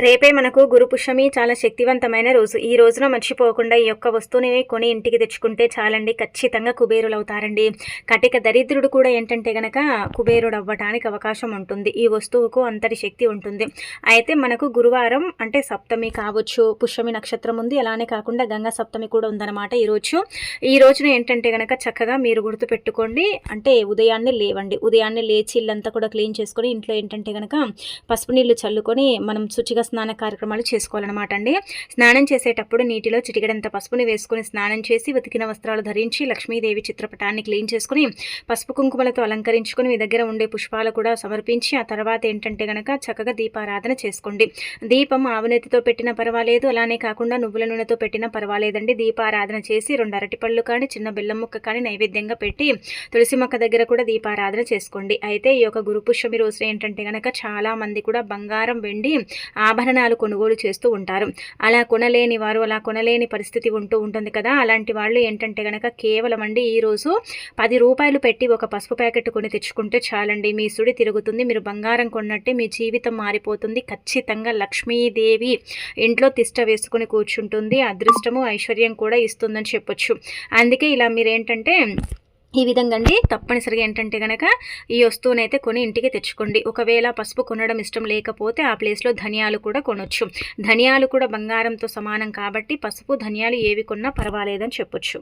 రేపే మనకు గురు పుష్యమి చాలా శక్తివంతమైన రోజు. ఈ రోజున మర్చిపోకుండా ఈ యొక్క వస్తువుని కొని ఇంటికి తెచ్చుకుంటే చాలండి, ఖచ్చితంగా కుబేరులవుతారండి. కటిక దరిద్రుడు కూడా ఏంటంటే గనక కుబేరుడు అవ్వటానికి అవకాశం ఉంటుంది. ఈ వస్తువుకు అంతటి శక్తి ఉంటుంది. అయితే మనకు గురువారం అంటే సప్తమి కావచ్చు, పుష్యమి నక్షత్రం ఉంది, అలానే కాకుండా గంగా సప్తమి కూడా ఉందన్నమాట ఈరోజు. ఈ రోజున ఏంటంటే గనక చక్కగా మీరు గుర్తుపెట్టుకోండి, అంటే ఉదయాన్నే లేవండి. ఉదయాన్నే లేచి ఇల్లంతా కూడా క్లీన్ చేసుకొని ఇంట్లో ఏంటంటే గనక పసుపు నీళ్లు చల్లుకొని మనం శుచిగా స్నాన కార్యక్రమాలు చేసుకోవాలన్నమాట అండి. స్నానం చేసేటప్పుడు నీటిలో చిటికెడంత పసుపుని వేసుకుని స్నానం చేసి ఉతికిన వస్త్రాలు ధరించి లక్ష్మీదేవి చిత్రపటాన్ని క్లీన్ చేసుకుని పసుపు కుంకుమలతో అలంకరించుకుని మీ దగ్గర ఉండే పుష్పాలు కూడా సమర్పించి ఆ తర్వాత ఏంటంటే గనక చక్కగా దీపారాధన చేసుకోండి. దీపం ఆవునెత్తితో పెట్టినా పర్వాలేదు, అలానే కాకుండా నువ్వుల నూనెతో పెట్టినా పర్వాలేదండి. దీపారాధన చేసి 2 అరటిపళ్ళు కానీ చిన్న బెల్లం ముక్క కానీ నైవేద్యంగా పెట్టి తులసి మొక్క దగ్గర కూడా దీపారాధన చేసుకోండి. అయితే ఈ యొక్క గురు పుష్యమి రోజున ఏంటంటే గనక చాలా మంది కూడా బంగారం, వెండి ఆభరణాలు కొనుగోలు చేస్తూ ఉంటారు. అలా కొనలేని వారు, అలా కొనలేని పరిస్థితి ఉంటుంది కదా, అలాంటి వాళ్ళు ఏంటంటే గనక కేవలం అండి ఈరోజు 10 రూపాయలు పెట్టి ఒక పసుపు ప్యాకెట్ కొని తెచ్చుకుంటే చాలండి, మీ సుడి తిరుగుతుంది. మీరు బంగారం కొన్నట్టే మీ జీవితం మారిపోతుంది. ఖచ్చితంగా లక్ష్మీదేవి ఇంట్లో తిష్ట వేసుకుని కూర్చుంటుంది. అదృష్టము ఐశ్వర్యం కూడా ఇస్తుందని చెప్పొచ్చు. అందుకే ఇలా మీరేంటంటే ఈ విధంగా అండి తప్పనిసరిగా ఏంటంటే గనక ఈ వస్తువునైతే కొని ఇంటికి తెచ్చుకోండి. ఒకవేళ పసుపు కొనడం ఇష్టం లేకపోతే ఆ ప్లేస్లో ధనియాలు కూడా కొనొచ్చు. ధనియాలు కూడా బంగారంతో సమానం కాబట్టి పసుపు ధనియాలు ఏవి కొన్నా పర్వాలేదని చెప్పొచ్చు.